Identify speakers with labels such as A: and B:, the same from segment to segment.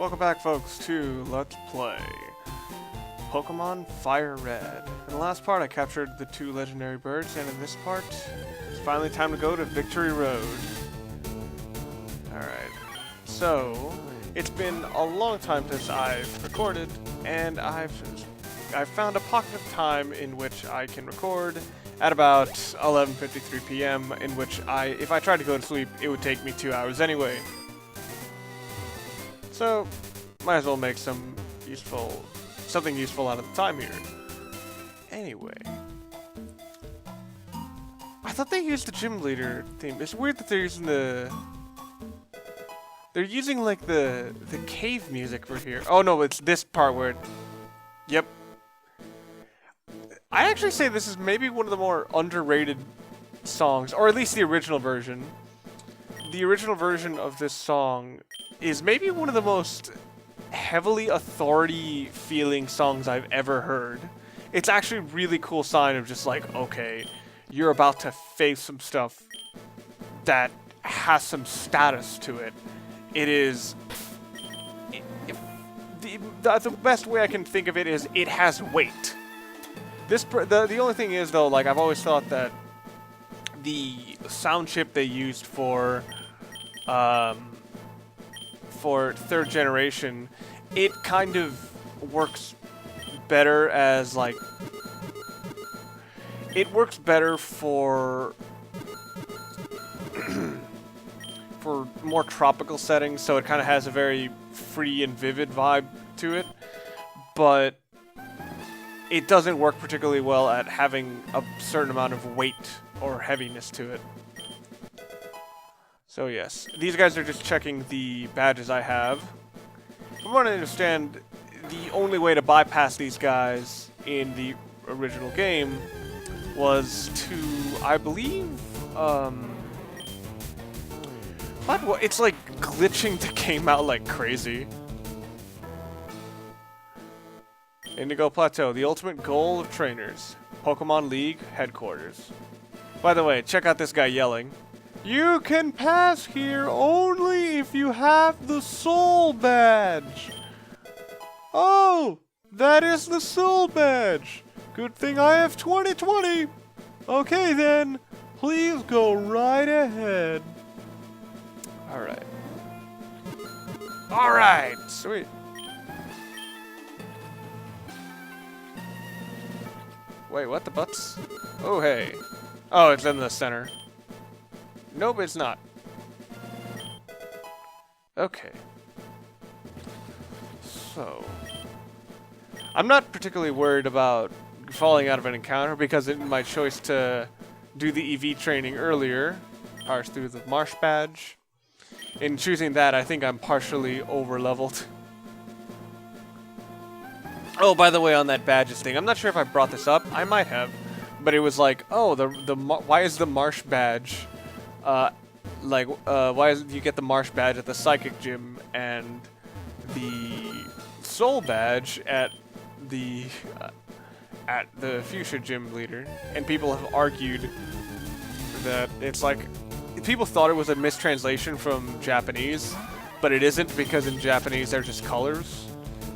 A: Welcome back, folks, to Let's Play Pokemon Firered. In the last part, I captured the 2 legendary birds, and in this part, it's finally time to go to Victory Road. Alright, so, it's been a long time since I've recorded, and I've found a pocket of time in which I can record at about 11:53 p.m., in which if I tried to go to sleep, it would take me 2 hours anyway. So, might as well make something useful out of the time here. Anyway, I thought they used the gym leader theme. It's weird that they're using like the cave music for here. Oh no, it's this part where yep. I actually say this is maybe one of the more underrated songs, or at least the original version. The original version of this song is maybe one of the most heavily authority-feeling songs I've ever heard. It's actually a really cool sign of just like, okay, you're about to face some stuff that has some status to it. It is... the best way I can think of it is it has weight. The only thing is, though, like, I've always thought that the sound chip they used for 3rd generation, it kind of works better as, like, it works better for for more tropical settings, so it kind of has a very free and vivid vibe to it, but it doesn't work particularly well at having a certain amount of weight or heaviness to it. So yes, these guys are just checking the badges I have. From what I understand, the only way to bypass these guys in the original game was to, I believe, what? It's like glitching the game out like crazy. Indigo Plateau, the ultimate goal of trainers. Pokemon League headquarters. By the way, check out this guy yelling. You can pass here only if you have the Soul Badge. Oh, that is the Soul Badge. Good thing I have 2020. Okay then, please go right ahead. Alright. Alright, sweet. Wait, what the butts? Oh, hey. Oh, it's in the center. Nope, it's not. Okay. So, I'm not particularly worried about falling out of an encounter because in my choice to do the EV training earlier, parse through the Marsh Badge. In choosing that, I think I'm partially over-leveled. Oh, by the way, on that badges thing, I'm not sure if I brought this up. I might have, but it was like, oh, why is the Marsh Badge, why do you get the Marsh Badge at the Psychic Gym and the Soul Badge at the Fuchsia Gym Leader? And people have argued that it's like, people thought it was a mistranslation from Japanese, but it isn't because in Japanese they're just colors.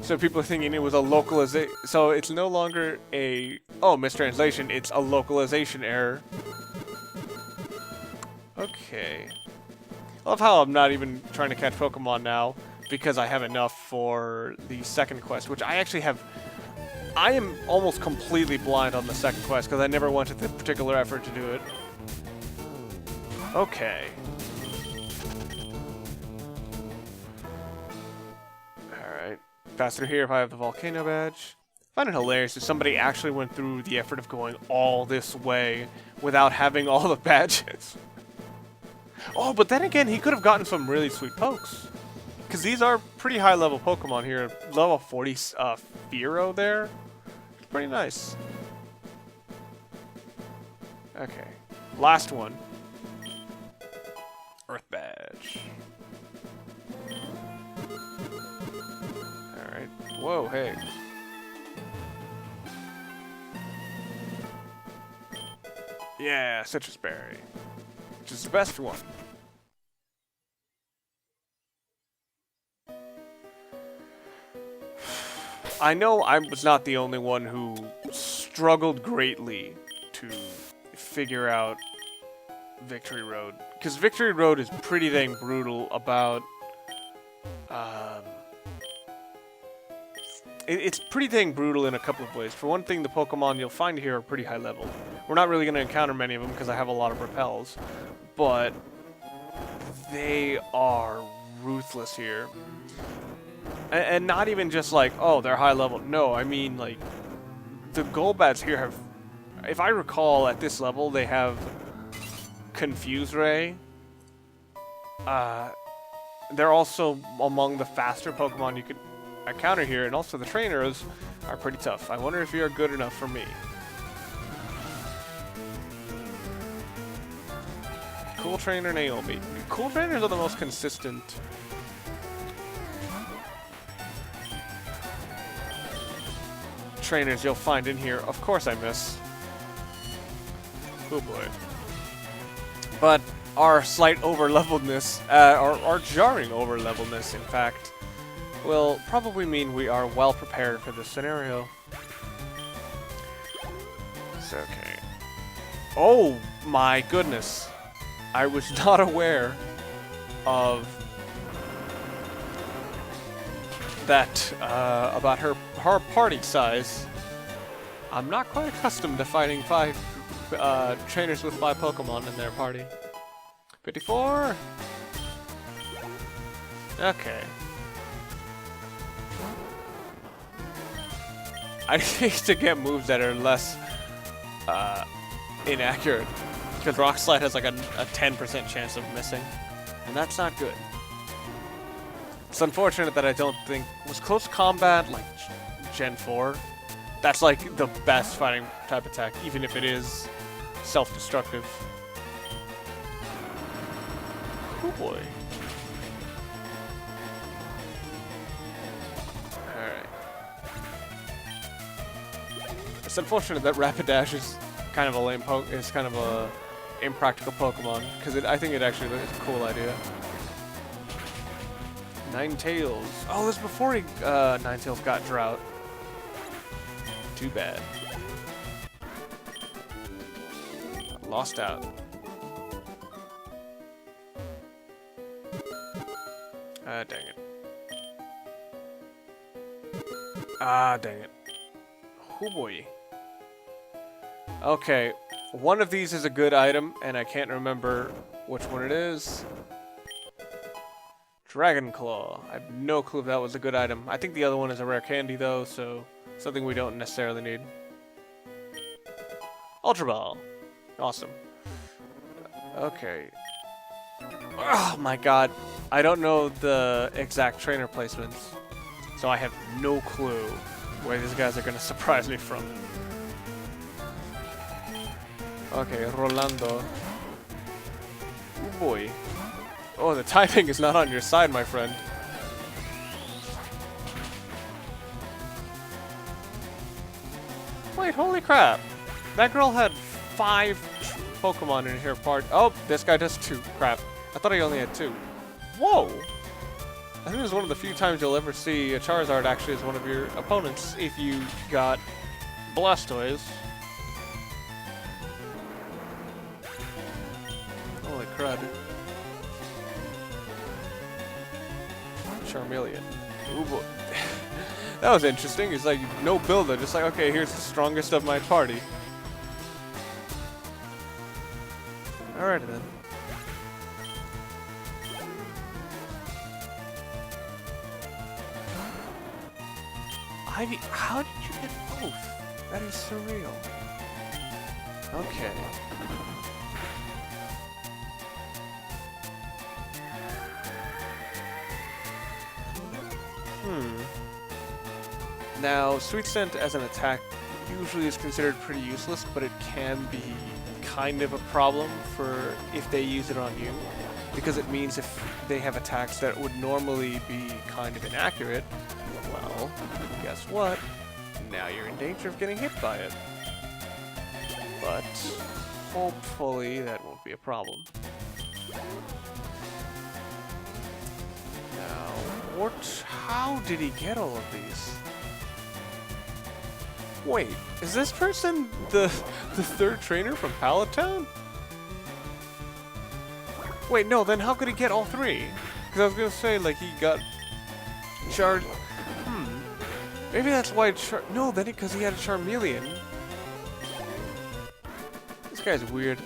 A: So people are thinking it was a localization. So it's no longer a mistranslation. It's a localization error. Okay. I love how I'm not even trying to catch Pokemon now because I have enough for the second quest, which I actually have. I am almost completely blind on the second quest because I never went to the particular effort to do it. Okay. Alright. Pass through here if I have the Volcano Badge. I find it hilarious if somebody actually went through the effort of going all this way without having all the badges. Oh, but then again, he could have gotten some really sweet pokes. Because these are pretty high-level Pokemon here. Level 40 Fearow there. It's pretty nice. Okay. Last one. Earth Badge. Alright. Whoa, hey. Yeah, Citrus Berry. Which is the best one. I know I was not the only one who struggled greatly to figure out Victory Road. Because Victory Road is pretty dang brutal about... it's pretty dang brutal in a couple of ways. For one thing, the Pokemon you'll find here are pretty high level. We're not really going to encounter many of them because I have a lot of repels. But they are ruthless here. And not even just like, oh, they're high level. No, I mean, like, the Golbats here have... If I recall, at this level, they have Confuse Ray. They're also among the faster Pokemon you could encounter here, and also the trainers are pretty tough. I wonder if you're good enough for me. Cool Trainer Naomi. Cool Trainers are the most consistent. Trainers you'll find in here. Of course I miss. Oh boy. But our slight over-leveledness, our jarring over-leveledness, in fact, will probably mean we are well prepared for this scenario. It's okay. Oh my goodness. I was not aware of that, about her party size. I'm not quite accustomed to fighting 5 trainers with 5 Pokemon in their party. 54? Okay. I need to get moves that are less inaccurate, because Rock Slide has like a 10% chance of missing, and that's not good. It's unfortunate that I don't think... Was Close Combat like Gen 4? That's like the best fighting type attack, even if it is self-destructive. Oh boy. Alright. It's unfortunate that Rapidash is kind of a lame is kind of a impractical Pokemon, because I think it actually is a cool idea. Ninetales. Oh, this was before Ninetales got Drought. Too bad. Lost out. Dang it. Dang it. Oh boy. Okay, one of these is a good item, and I can't remember which one it is. Dragon Claw. I have no clue if that was a good item. I think the other one is a rare candy, though, so something we don't necessarily need. Ultra Ball. Awesome. Okay. Oh my god. I don't know the exact trainer placements, so I have no clue where these guys are going to surprise me from. Okay, Rolando. Oh boy. Oh, the timing is not on your side, my friend. Wait, holy crap. That girl had 5 Pokemon in her part. Oh, this guy does 2. Crap. I thought he only had 2. Whoa! I think this is one of the few times you'll ever see a Charizard actually as one of your opponents if you got Blastoise. Holy crud. Charmeleon. Ooh boy. That was interesting. It's like no builder, just like, okay, here's the strongest of my party. Alright then. Ivy, how did you get both? That is surreal. Okay. Now, Sweet Scent as an attack usually is considered pretty useless, but it can be kind of a problem for if they use it on you, because it means if they have attacks that would normally be kind of inaccurate, well, guess what? Now you're in danger of getting hit by it. But hopefully that won't be a problem. Now, how did he get all of these? Wait, is this person the third trainer from Pallet Town? Wait, no, then how could he get all three? Because I was gonna say, like, he got Char... Maybe that's why no, then because he had a Charmeleon. This guy's weird.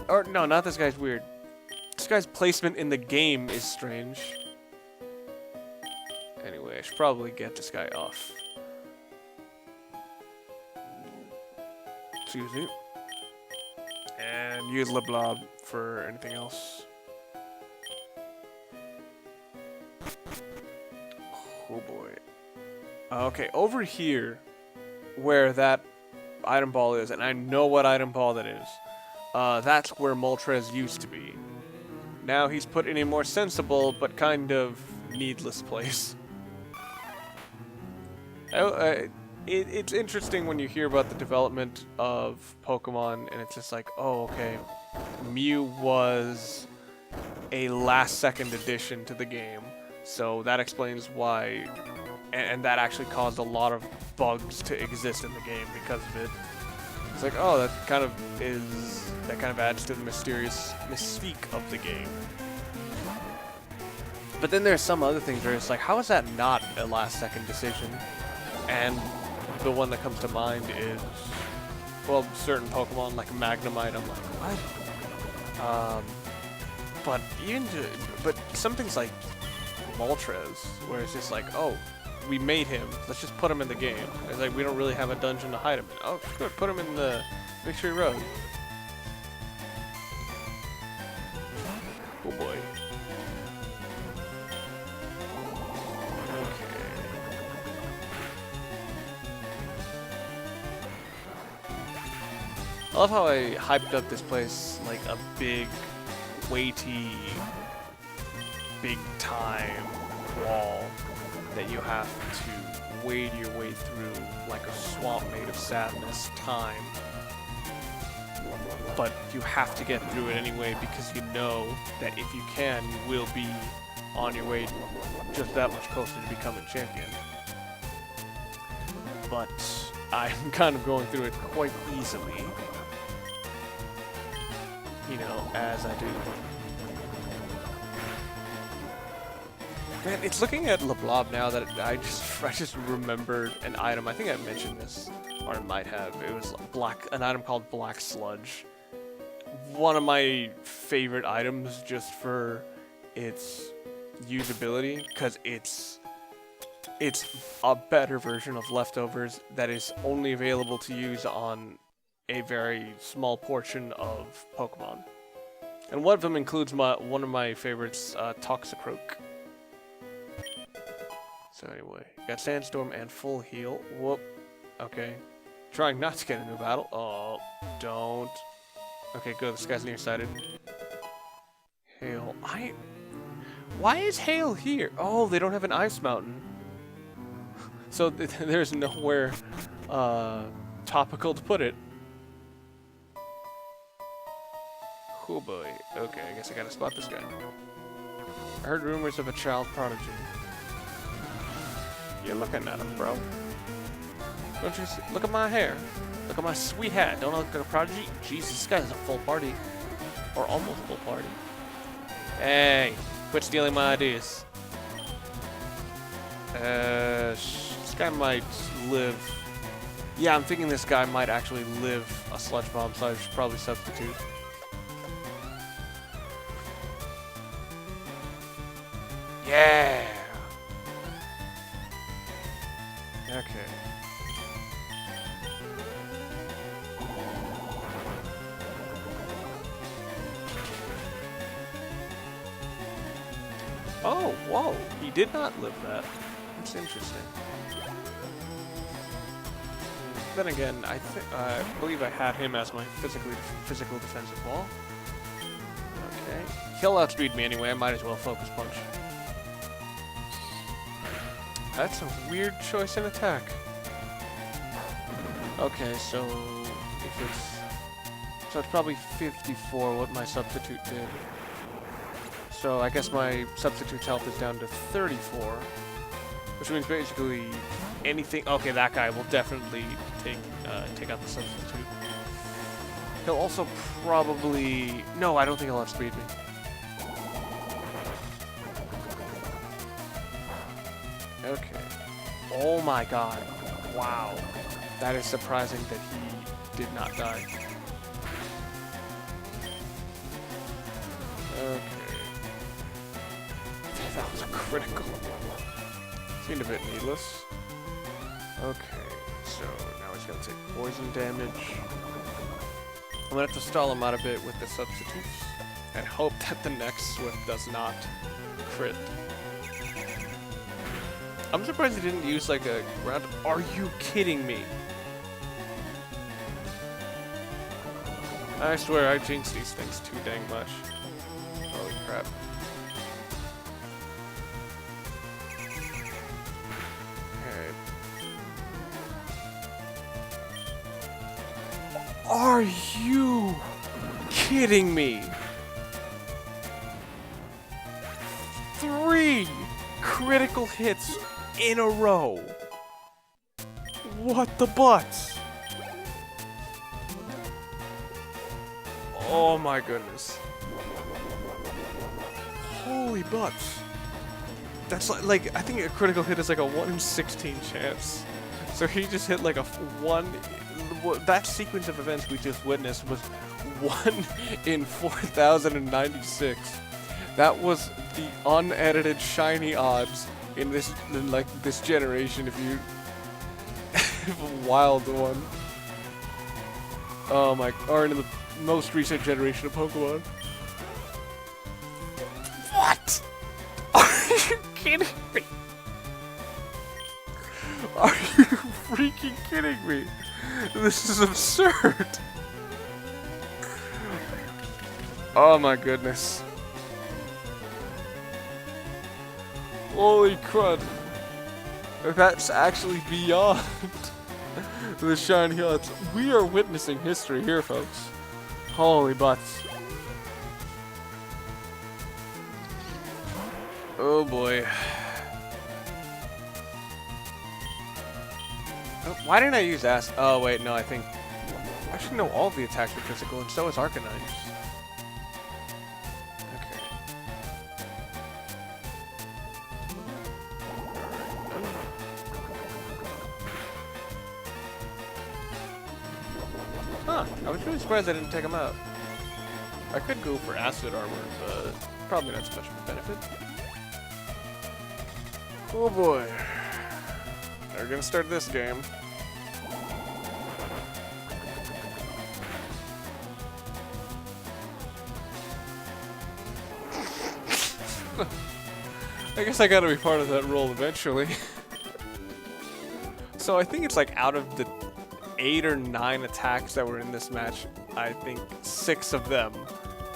A: Or, no, not this guy's weird. This guy's placement in the game is strange. Anyway, I should probably get this guy off. Excuse me. And use Leblob for anything else. Oh boy. Okay, over here, where that item ball is, and I know what item ball that is, that's where Moltres used to be. Now he's put in a more sensible, but kind of needless place. It's interesting when you hear about the development of Pokemon, and it's just like, oh, okay, Mew was a last-second addition to the game, so that explains why, and that actually caused a lot of bugs to exist in the game because of it. It's like, oh, that kind of adds to the mystique of the game. But then there's some other things where it's like, how is that not a last-second decision? And the one that comes to mind is, well, certain Pokemon like Magnemite. I'm like, what? But some things like Moltres, where it's just like, oh, we made him. Let's just put him in the game. It's like we don't really have a dungeon to hide him in. Oh, good. Put him in the Victory Road. Oh boy. Okay. I love how I hyped up this place like a big, weighty, big-time wall that you have to wade your way through like a swamp made of sadness, time. But you have to get through it anyway because you know that if you can, you will be on your way just that much closer to becoming champion. But I'm kind of going through it quite easily. You know, as I do. Man, it's looking at Leblob now that I just remembered an item. I think I mentioned this, or I might have. It was an item called Black Sludge. One of my favorite items just for its usability, because it's a better version of Leftovers that is only available to use on a very small portion of Pokemon. And one of them includes one of my favorites, Toxicroak. So anyway, got Sandstorm and Full Heal. Whoop. Okay. Trying not to get into a battle. Oh, don't. Okay, good. This guy's nearsighted. Hail. Why is Hail here? Oh, they don't have an ice mountain. So there's nowhere topical to put it. Oh boy. Okay, I guess I gotta spot this guy. I heard rumors of a child prodigy. You're looking at him, bro. Don't you see? Look at my hair. Look at my sweet hat. Don't I look like a prodigy? Jesus, this guy's a full party. Or almost full party. Hey, quit stealing my ideas. This guy might live. Yeah, I'm thinking this guy might actually live a Sludge Bomb, so I should probably substitute. Yeah! Okay. Oh, whoa! He did not live that. That's interesting. Then again, I believe I had him as my physical defensive wall. Okay. He'll outspeed me anyway. I might as well focus punch. That's a weird choice in attack. Okay, so it's probably 54 what my substitute did. So I guess my substitute's health is down to 34. Which means basically anything. Okay, that guy will definitely take out the substitute. He'll also probably. No, I don't think he'll outspeed me. Okay. Oh my god. Wow. That is surprising that he did not die. Okay. That was a critical. Seemed a bit needless. Okay, so now he's gonna take poison damage. I'm gonna have to stall him out a bit with the substitutes and hope that the next Swift does not crit. I'm surprised he didn't use like a round. Are you kidding me? I swear I jinx these things too dang much. Holy crap. Are you kidding me? 3 critical hits in a row. What the butts? Oh my goodness. Holy butts. That's like I think a critical hit is like a 1 in 16 chance. So he just hit like a 1. That sequence of events we just witnessed was 1 in 4,096. That was the unedited shiny odds in this generation. If you a wild one. Oh my! Or in the most recent generation of Pokemon. What? Are you kidding me? Are you freaking kidding me? This is absurd. Oh my goodness. Holy crud. That's actually beyond the shiny odds. We are witnessing history here, folks. Holy butts. Oh boy. Why didn't I use Ass? Oh wait, no, I think I should know all the attacks are physical, and so is Arcanine. Okay. Huh, I was really surprised I didn't take him out. I could go for Acid Armor, but probably not so much of a benefit. Oh boy. We're gonna start this game. I guess I gotta be part of that role eventually. So I think it's like out of the 8 or 9 attacks that were in this match, I think 6 of them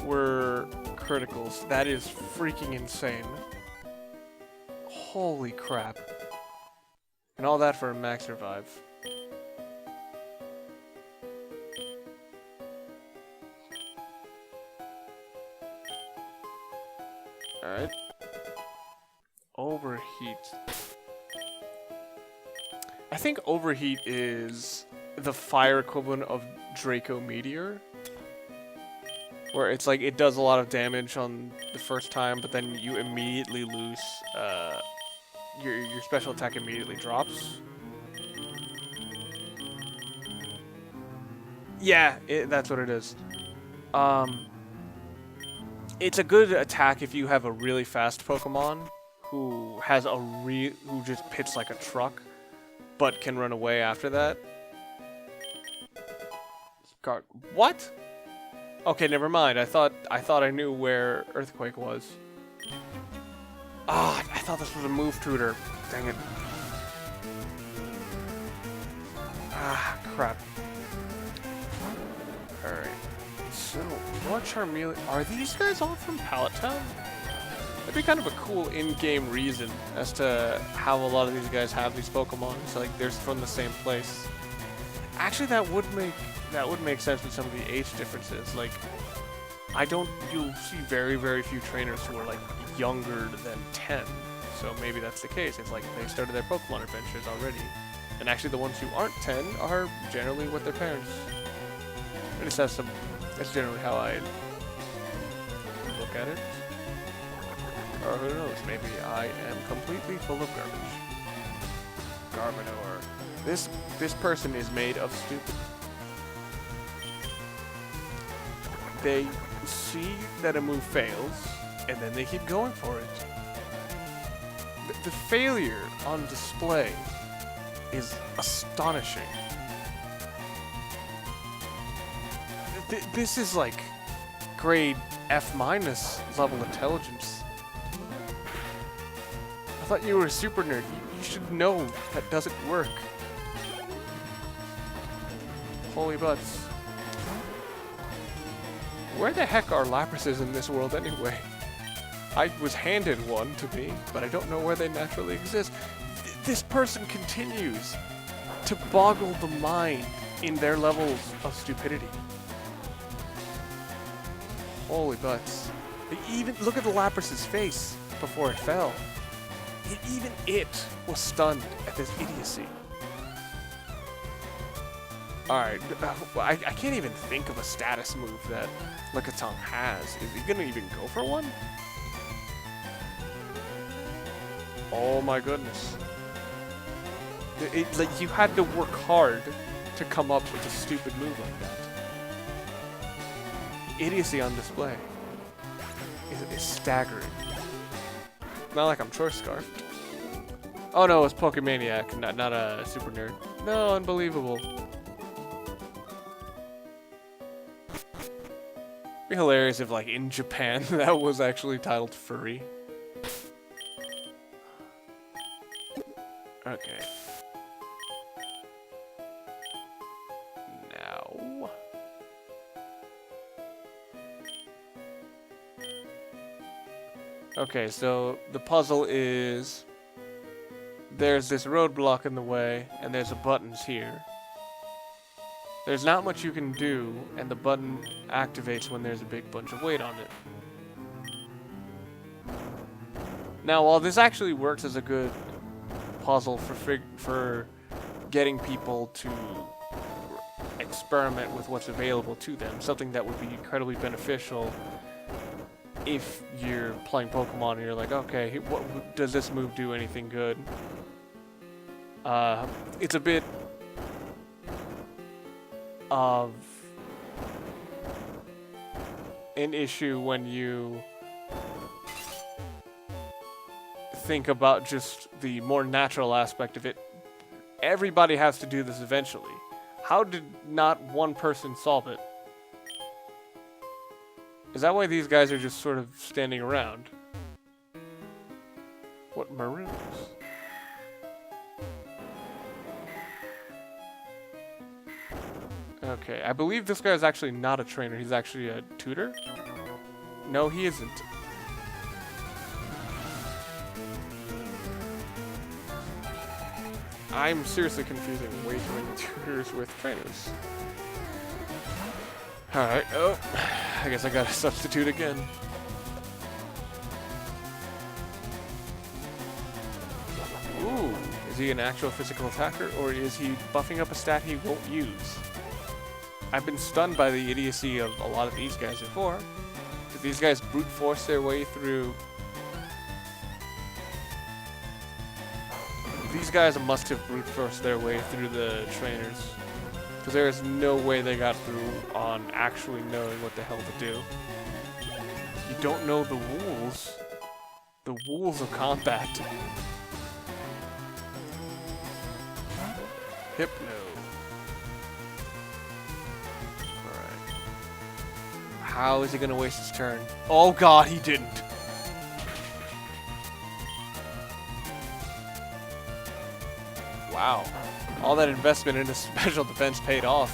A: were criticals. That is freaking insane. Holy crap. And all that for a max revive. Alright. Overheat. I think Overheat is the fire equivalent of Draco Meteor. Where it's like it does a lot of damage on the first time, but then you immediately lose your special attack immediately drops. Yeah, that's what it is. It's a good attack if you have a really fast Pokemon who has who just pits like a truck, but can run away after that. What? Okay, never mind. I thought I knew where Earthquake was. Ah, I thought this was a move tutor. Dang it. Ah, crap. Alright. So, what Charmeleon... Are these guys all from Pallet Town? That'd be kind of a cool in-game reason as to how a lot of these guys have these Pokemon. So, like, they're from the same place. Actually, that would make sense with some of the age differences. Like, you'll see very, very few trainers who are, like, younger than 10. so maybe that's the case. It's like they started their Pokemon adventures already. And actually the ones who aren't 10 are generally with their parents. At least that's generally how I look at it. Or who knows, maybe I am completely full of garbage. Garbodor. This person is made of stupid. They see that a move fails, and then they keep going for it. The failure on display is astonishing. This is like grade F- level intelligence. I thought you were a super nerd. You should know that doesn't work. Holy butts. Where the heck are Laprases in this world anyway? I was handed one to me, but I don't know where they naturally exist. This person continues to boggle the mind in their levels of stupidity. Holy butts. Even look at the Lapras's face before it fell. Even it was stunned at this idiocy. Alright, I can't even think of a status move that Lickitung has. Is he gonna even go for one? Oh my goodness. Like, you had to work hard to come up with a stupid move like that. The idiocy on display is staggering. Not like I'm Choice Scarfed. Oh no, it's Pokemaniac, not a super nerd. No, unbelievable. It'd be hilarious if, like, in Japan, that was actually titled Furry. Okay. Now... Okay, so the puzzle is... There's this roadblock in the way, and there's buttons here. There's not much you can do, and the button activates when there's a big bunch of weight on it. Now, while this actually works as a good puzzle for getting people to experiment with what's available to them, something that would be incredibly beneficial if you're playing Pokemon and you're like, okay, what does this move do anything good? It's a bit of an issue when you think about just the more natural aspect of it. Everybody has to do this eventually. How did not one person solve it? Is that why these guys are just sort of standing around? What maroons? Okay, I believe this guy is actually not a trainer. He's actually a tutor? No, he isn't. I'm seriously confusing way too many tutors with trainers. Alright, oh, I guess I gotta substitute again. Ooh, is he an actual physical attacker, or is he buffing up a stat he won't use? I've been stunned by the idiocy of a lot of these guys before. Did these guys brute force their way through? These guys must have brute forced their way through the trainers. Because there is no way they got through on actually knowing what the hell to do. You don't know the rules. The rules of combat. Hypno. Alright. How is he gonna waste his turn? Oh god, he didn't. Wow. All that investment into special defense paid off.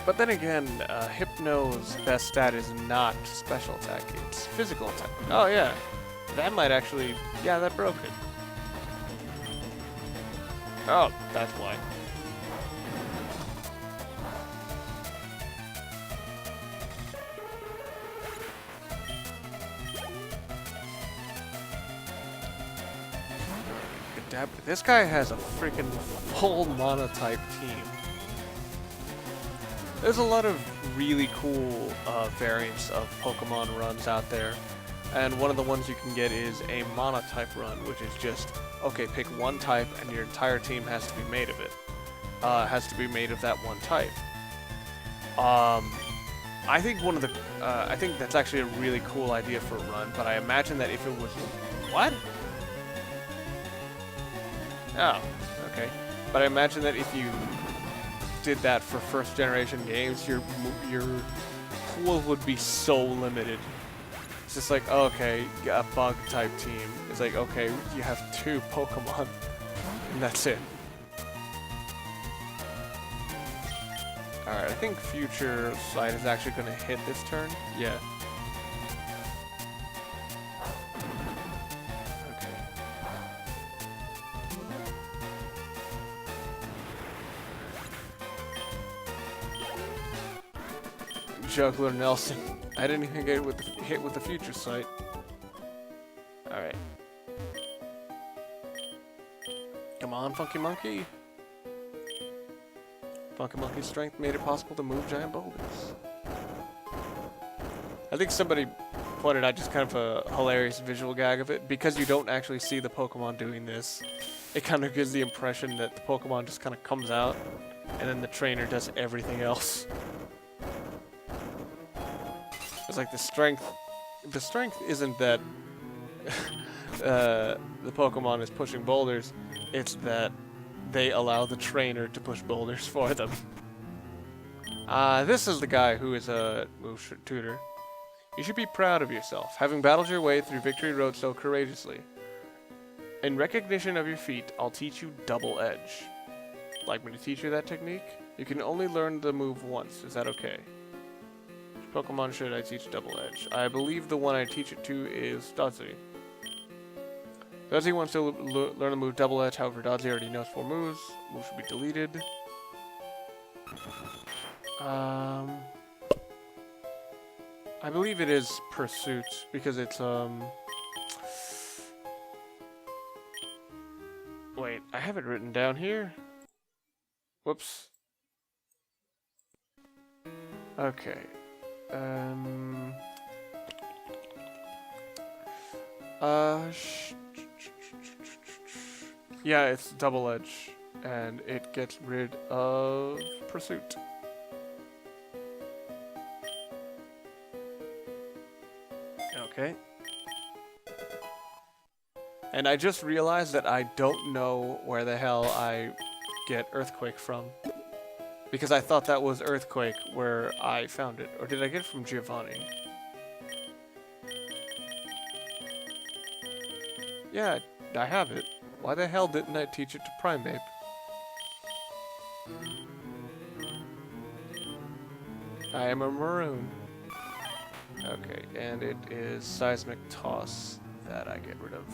A: But then again, Hypno's best stat is not special attack, it's physical attack. Oh yeah, that might actually, yeah, that broke it. Oh, that's why. This guy has a freaking full monotype team. There's a lot of really cool variants of Pokemon runs out there. And one of the ones you can get is a monotype run, which is just, okay, pick one type and your entire team has to be made of it. Has to be made of that one type. I think I think that's actually a really cool idea for a run, but I imagine that if it was... What? Oh, okay. But I imagine that if you did that for first generation games, your pool would be so limited. It's just like, okay, a bug type team. It's like, okay, you have 2 Pokemon, and that's it. Alright, I think Future Sight is actually going to hit this turn. Yeah. Okay. Juggler Nelson. I didn't even get hit with the Future Sight. Alright. Come on, Funky Monkey. Funky Monkey's strength made it possible to move giant boulders. I think somebody pointed out just kind of a hilarious visual gag of it. Because you don't actually see the Pokemon doing this, it kind of gives the impression that the Pokemon just kind of comes out, and then the trainer does everything else. It's like the strength isn't that the Pokemon is pushing boulders, it's that they allow the trainer to push boulders for them. This is the guy who is a move tutor. You should be proud of yourself, having battled your way through Victory Road so courageously. In recognition of your feat, I'll teach you Double Edge. Like me to teach you that technique? You can only learn the move once, is that okay? Which Pokemon should I teach Double Edge? I believe the one I teach it to is Dodzy. Dodzy wants to learn the move Double Edge, however Dodzy already knows 4 moves. Move should be deleted. I believe it is Pursuit, because it's, Wait, I have it written down here. Whoops. Okay. Yeah, it's Double Edge, and it gets rid of Pursuit. Okay. And I just realized that I don't know where the hell I get Earthquake from. Because I thought that was Earthquake where I found it. Or did I get it from Giovanni? Yeah, I have it. Why the hell didn't I teach it to Primeape? I am a maroon. Okay, and it is Seismic Toss that I get rid of.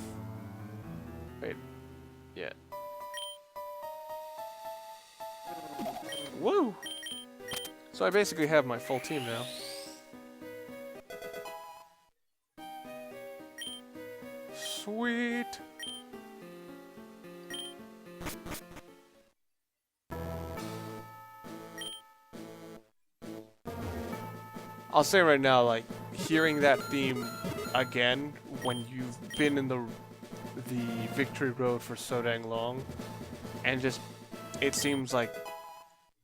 A: Wait. Yeah. Woo! So I basically have my full team now. Sweet! I'll say right now, like, hearing that theme again when you've been in the Victory Road for so dang long, and just, it seems like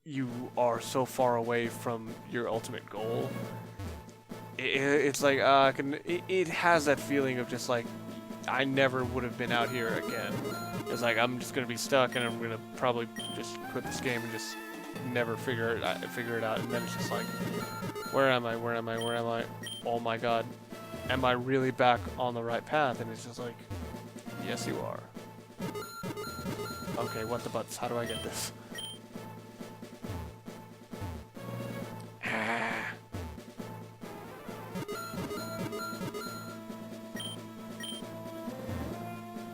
A: you are so far away from your ultimate goal. It's like, it has that feeling of just like, I never would have been out here again. It's like, I'm just gonna be stuck and I'm gonna probably just quit this game and just never figure it out. And then it's just like, where am I? Where am I? Where am I? Oh my god. Am I really back on the right path? And it's just like, yes you are. Okay, what the butts? How do I get this?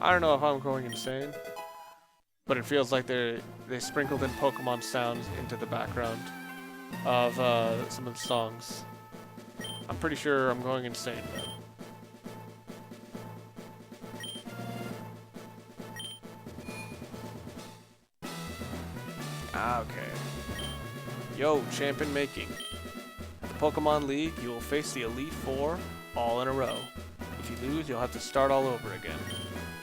A: I don't know if I'm going insane, but it feels like they sprinkled in Pokemon sounds into the background of some of the songs. I'm pretty sure I'm going insane though. Okay. Yo, champion making. At the Pokemon League, you will face the Elite Four all in a row. If you lose, you'll have to start all over again.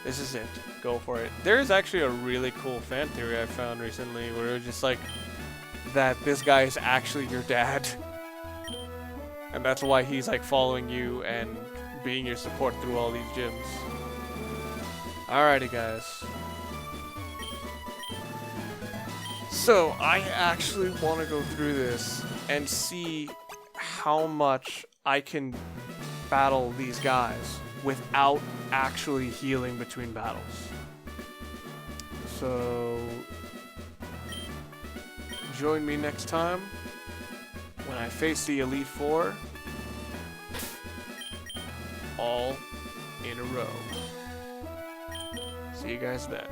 A: This is it. Go for it. There is actually a really cool fan theory I found recently where it was just like that this guy is actually your dad. And that's why he's like following you and being your support through all these gyms. Alrighty, guys. So, I actually want to go through this and see how much I can battle these guys without actually healing between battles. So, join me next time when I face the Elite Four all in a row. See you guys then.